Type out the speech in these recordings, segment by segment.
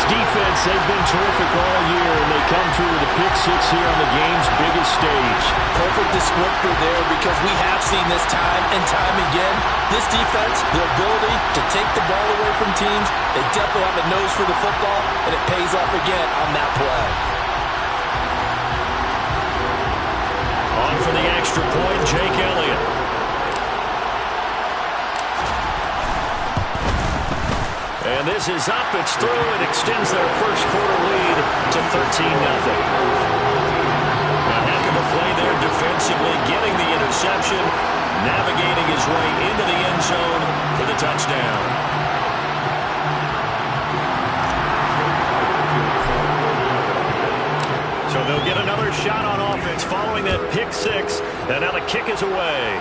defense, they've been terrific all year, and they come through with a pick six here on the game's biggest stage. Perfect descriptor there, because we have seen this time and time again. This defense, the ability to take the ball away from teams, they definitely have a nose for the football, and it pays off again on that play. On for the extra point, Jake Elliott. And this is up, it's through, it extends their first quarter lead to 13-0. A heck of a play there defensively, getting the interception, navigating his way into the end zone for the touchdown. So they'll get another shot on offense following that pick six, and now the kick is away.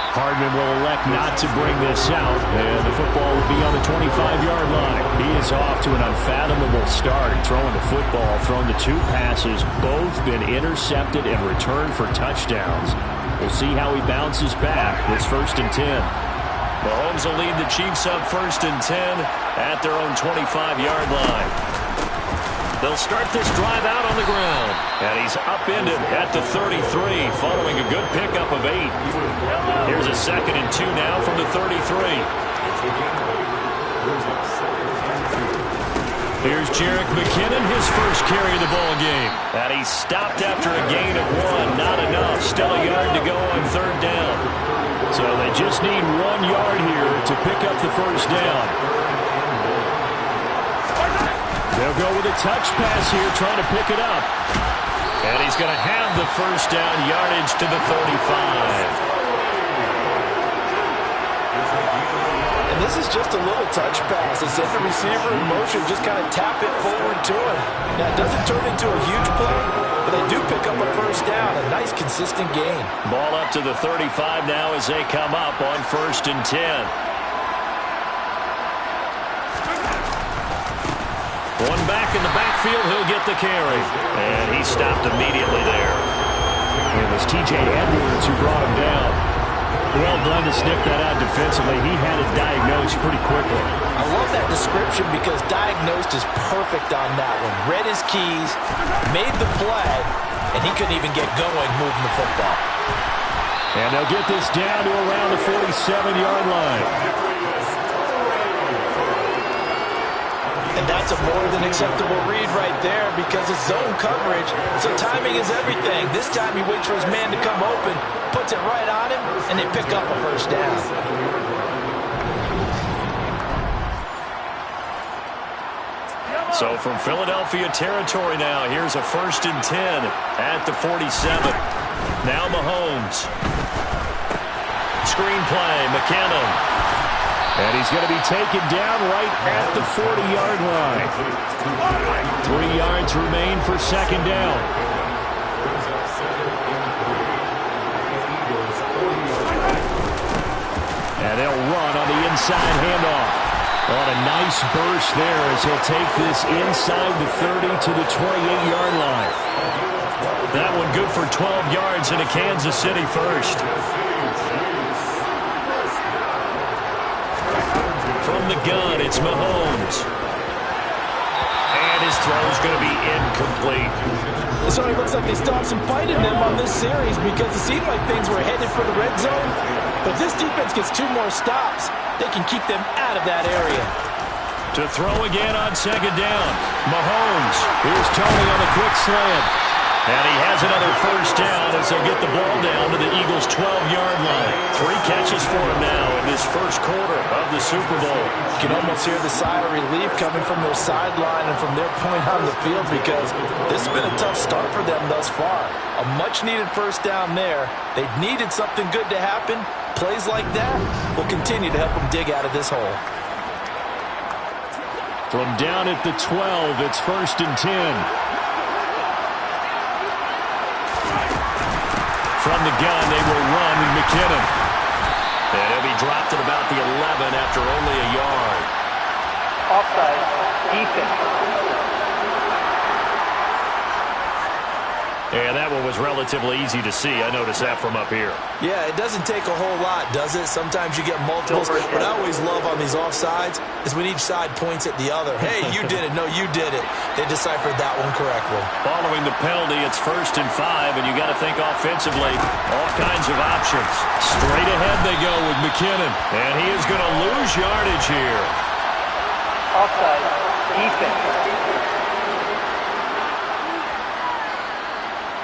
Hardman will elect not to bring this out, and the football will be on the 25-yard line. He is off to an unfathomable start throwing the football, thrown the two passes, both been intercepted and returned for touchdowns. We'll see how he bounces back. It's 1st and 10. Mahomes will lead the Chiefs up 1st and 10 at their own 25-yard line. They'll start this drive out on the ground. And he's upended at the 33 following a good pickup of 8. Here's a 2nd and 2 now from the 33. Here's Jerick McKinnon, his first carry of the ball game. And he's stopped after a gain of 1. Not enough. Still a yard to go on 3rd down. So they just need 1 yard here to pick up the first down. They'll go with a touch pass here, trying to pick it up. And he's going to have the first down, yardage to the 35. And this is just a little touch pass. They send the receiver in motion, just kind of tap it forward to him. Now, it doesn't turn into a huge play, but they do pick up a first down, a nice, consistent gain. Ball up to the 35 now as they come up on 1st and 10. One back in the backfield, he'll get the carry. And he stopped immediately there. It was T.J. Edwards who brought him down. Well done to sniff that out defensively. He had it diagnosed pretty quickly. I love that description because diagnosed is perfect on that one. Read his keys, made the play, and he couldn't even get going moving the football. And they'll get this down to around the 47-yard line. And that's a more than acceptable read right there because it's zone coverage, so timing is everything. This time he waits for his man to come open, puts it right on him, and they pick up a first down. So from Philadelphia territory now, here's a 1st and 10 at the 47. Now Mahomes. Screen play, McKinnon. And he's going to be taken down right at the 40-yard line. 3 yards remain for 2nd down. And they'll run on the inside handoff. On a nice burst there as he'll take this inside the 30 to the 28-yard line. That one good for 12 yards into Kansas City first. From the gun, it's Mahomes. And his throw's going to be incomplete. So it looks like they still have some fight in them on this series because it seemed like things were headed for the red zone. But this defense gets 2 more stops. They can keep them out of that area. To throw again on 2nd down. Mahomes. Here's Tony on the quick slant. And he has another first down as they get the ball down to the Eagles' 12-yard line. 3 catches for him now in this first quarter of the Super Bowl. You can almost hear the sigh of relief coming from their sideline and from their point on the field because this has been a tough start for them thus far. A much-needed first down there. They needed something good to happen. Plays like that will continue to help them dig out of this hole. From down at the 12, it's 1st and 10. From the gun, they will run with McKinnon. And he'll be dropped at about the 11 after only a yard. Offside, defense. And that one was relatively easy to see. I noticed that from up here. Yeah, it doesn't take a whole lot, does it? Sometimes you get multiples. What I always love on these offsides is when each side points at the other. Hey, you did it. No, you did it. They deciphered that one correctly. Following the penalty, it's 1st and 5, and you got to think offensively. All kinds of options. Straight ahead they go with McKinnon. And he is going to lose yardage here. Offside. Defense.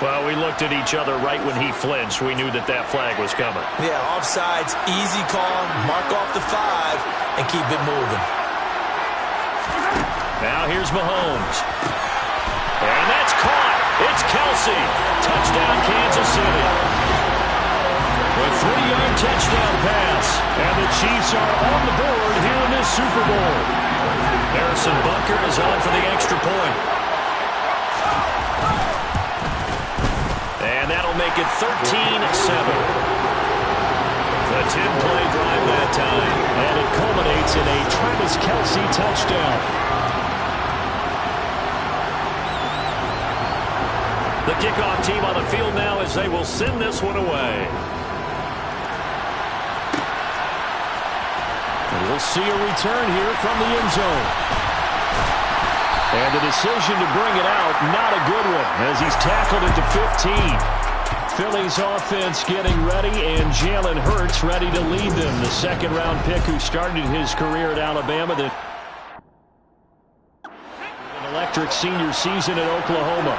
Well, we looked at each other right when he flinched. We knew that that flag was coming. Yeah, offsides, easy call, mark off the 5, and keep it moving. Now here's Mahomes. And that's caught. It's Kelsey. Touchdown, Kansas City. A 3-yard touchdown pass. And the Chiefs are on the board here in this Super Bowl. Harrison Butker is on for the extra point. And that'll make it 13-7. A 10-play drive that time. And it culminates in a Travis Kelce touchdown. The kickoff team on the field now as they will send this one away. And we'll see a return here from the end zone. And the decision to bring it out, not a good one, as he's tackled it to 15. Philly's offense getting ready, and Jalen Hurts ready to lead them. The second-round pick who started his career at Alabama. An electric senior season at Oklahoma.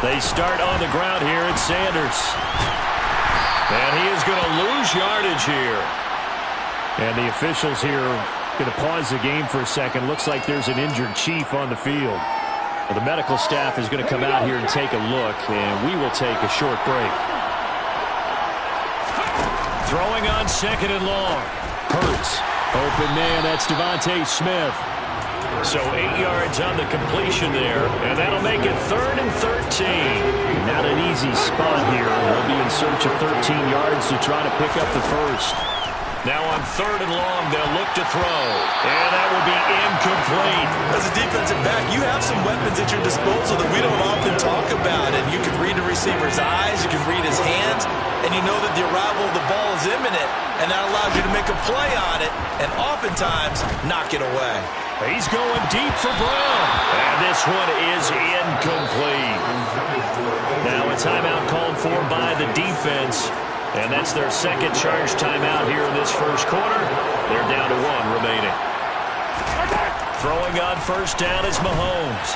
They start on the ground here at Sanders. And he is going to lose yardage here. And the officials here going to pause the game for a second. Looks like there's an injured Chief on the field. Well, the medical staff is going to come out here and take a look, and we will take a short break. Throwing on 2nd and long. Hurts. Open man, that's Devontae Smith. So 8 yards on the completion there, and that'll make it 3rd and 13. Not an easy spot here. They'll be in search of 13 yards to try to pick up the first. Now on 3rd and long, they'll look to throw. And that will be incomplete. As a defensive back, you have some weapons at your disposal that we don't often talk about. And you can read the receiver's eyes, you can read his hands, and you know that the arrival of the ball is imminent. And that allows you to make a play on it, and oftentimes knock it away. He's going deep for Brown. And this one is incomplete. Now a timeout called for by the defense. And that's their second charge timeout here in this first quarter. They're down to 1 remaining. Throwing on 1st down is Mahomes.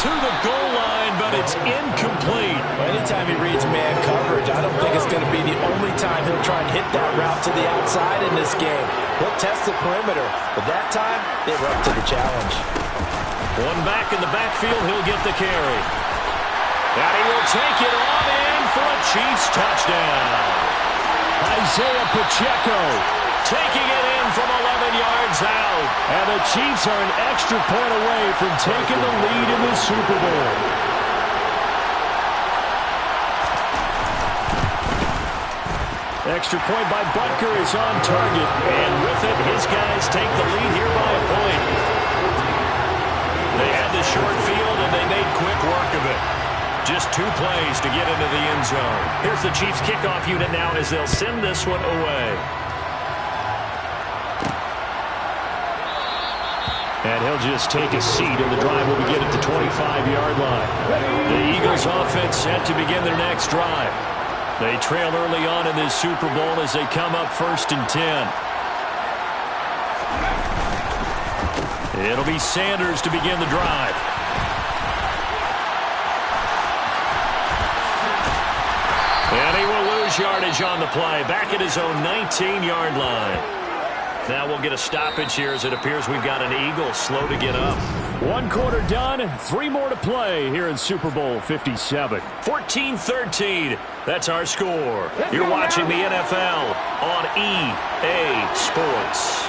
To the goal line, but it's incomplete. Well, anytime he reads man coverage, I don't think it's going to be the only time he'll try and hit that route to the outside in this game. He'll test the perimeter, but that time, they were up to the challenge. One back in the backfield, he'll get the carry. And he will take it on in for a Chiefs touchdown. Isaiah Pacheco taking it in from 11 yards out. And the Chiefs are an extra point away from taking the lead in the Super Bowl. Extra point by Butker is on target. And with it, his guys take the lead here by a point. They had the short field, and they made quick work of it. Just 2 plays to get into the end zone. Here's the Chiefs kickoff unit now as they'll send this one away. And he'll just take a seat, and the drive will begin at the 25-yard line. The Eagles offense set to begin their next drive. They trail early on in this Super Bowl as they come up 1st and 10. It'll be Sanders to begin the drive. And he will lose yardage on the play. Back at his own 19-yard line. Now we'll get a stoppage here as it appears we've got an Eagle slow to get up. 1 quarter done, 3 more to play here in Super Bowl 57. 14-13, that's our score. You're watching the NFL on EA Sports.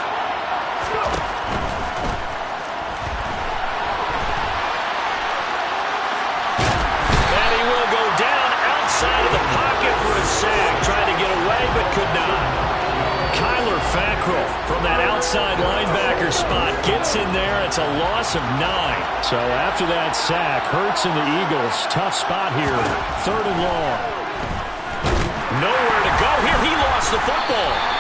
And he will go down outside of the pocket for a sack. Tried to get away but could not. Kyler Fackrell Pickrell from that outside linebacker spot gets in there. It's a loss of 9. So after that sack, Hurts and the Eagles, tough spot here. 3rd and long. Nowhere to go here. He lost the football.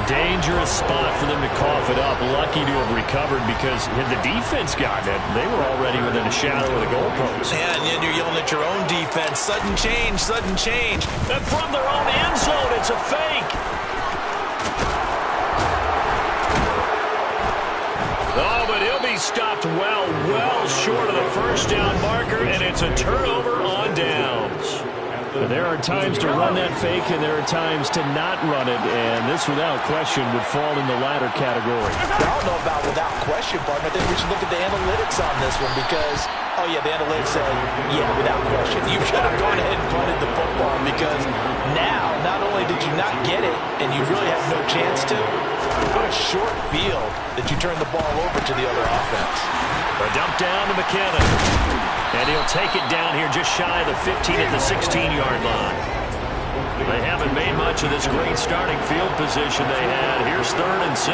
Dangerous spot for them to cough it up. Lucky to have recovered because had the defense gotten it, they were already within a shadow of the goalpost. Yeah, and then you're yelling at your own defense. Sudden change, sudden change. And from their own end zone, it's a fake. Oh, but he'll be stopped well short of the first down marker, and it's a turnover on downs. There are times to run that fake, and there are times to not run it, and this, without question, would fall in the latter category. I don't know about without question, partner. I think we should look at the analytics on this one because, oh, yeah, the analytics say, yeah, without question. You should have gone ahead and punted the football because now, not only did you not get it, and you really have no chance to, what a short field that you turn the ball over to the other offense. A dump down to McKinnon. And he'll take it down here just shy of the 15 at the 16-yard line. They haven't made much of this great starting field position they had. Here's 3rd and 6.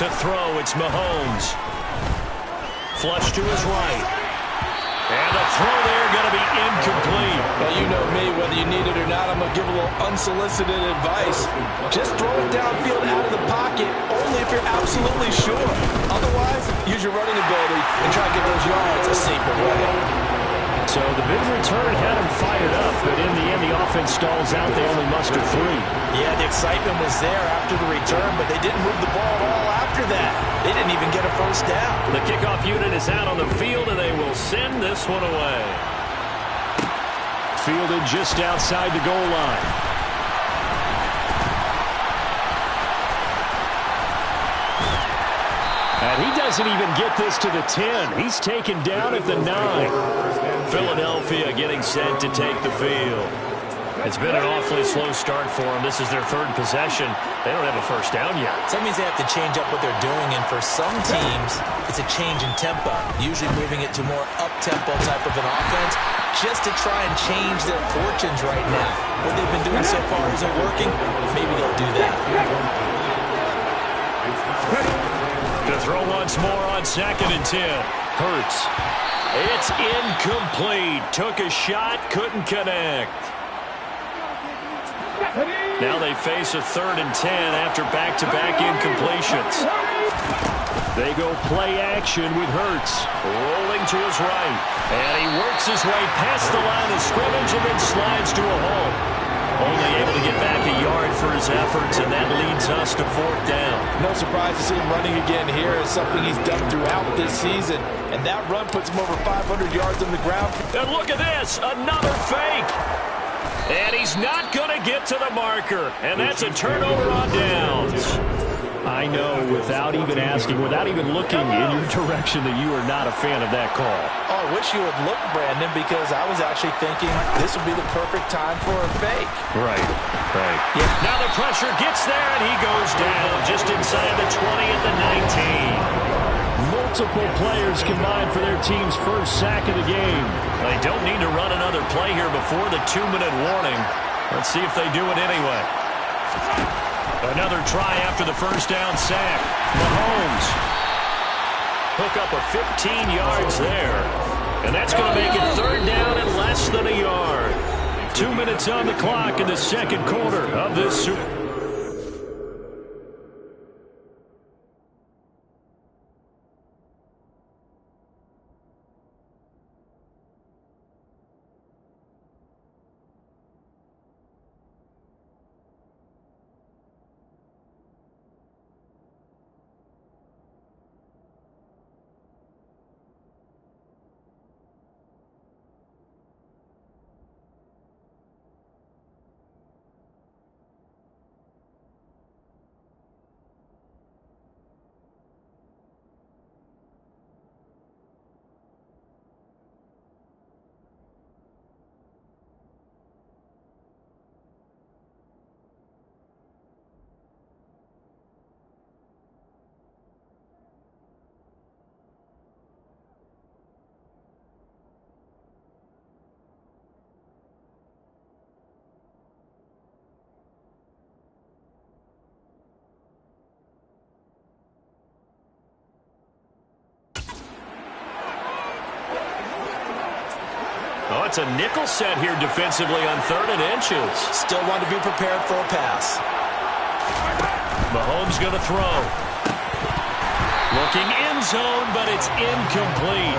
To throw, it's Mahomes. Flush to his right. And the throw there going to be incomplete. Well, you know me, whether you need it or not, I'm going to give a little unsolicited advice. Just throw it downfield out of the pocket, only if you're absolutely sure. Otherwise, use your running ability and try to get those yards a safer way. So the big return had him fired up, but in the end, the offense stalls out. They only muster 3. Yeah, the excitement was there after the return, but they didn't move the ball at all after that. They didn't even get a first down. The kickoff unit is out on the field, and they will send this one away. Fielded just outside the goal line. And he doesn't even get this to the 10. He's taken down at the 9. Philadelphia getting set to take the field. It's been an awfully slow start for them. This is their 3rd possession. They don't have a first down yet. So that means they have to change up what they're doing, and for some teams, it's a change in tempo, usually moving it to more up-tempo type of an offense, just to try and change their fortunes right now. What they've been doing so far isn't working. Maybe they'll do that. To throw once more on 2nd and 10. Hurts. It's incomplete. Took a shot, couldn't connect. Now they face a 3rd and 10 after back-to-back incompletions. They go play action with Hurts. Rolling to his right. And he works his way past the line of scrimmage and then slides to a hole. Only able to get back a yard for his efforts, and that leads us to 4th down. No surprise to see him running again here. It's something he's done throughout this season. And that run puts him over 500 yards on the ground. And look at this, another fake. And he's not going to get to the marker. And that's a turnover on downs. I know, without even asking, without even looking in your direction, that you are not a fan of that call. Oh, I wish you would look, Brandon, because I was actually thinking this would be the perfect time for a fake. Right. Yeah. Now the pressure gets there, and he goes down just inside the 20 at the 19. Multiple players combined for their team's first sack of the game. They don't need to run another play here before the 2-minute warning. Let's see if they do it anyway. Another try after the first down sack. Mahomes hook up a 15 yards there. And that's going to make it 3rd down and less than a yard. 2 minutes on the clock in the 2nd quarter of this Super Bowl. Oh, it's a nickel set here defensively on 3rd and inches. Still want to be prepared for a pass. Mahomes going to throw. Looking end zone, but it's incomplete.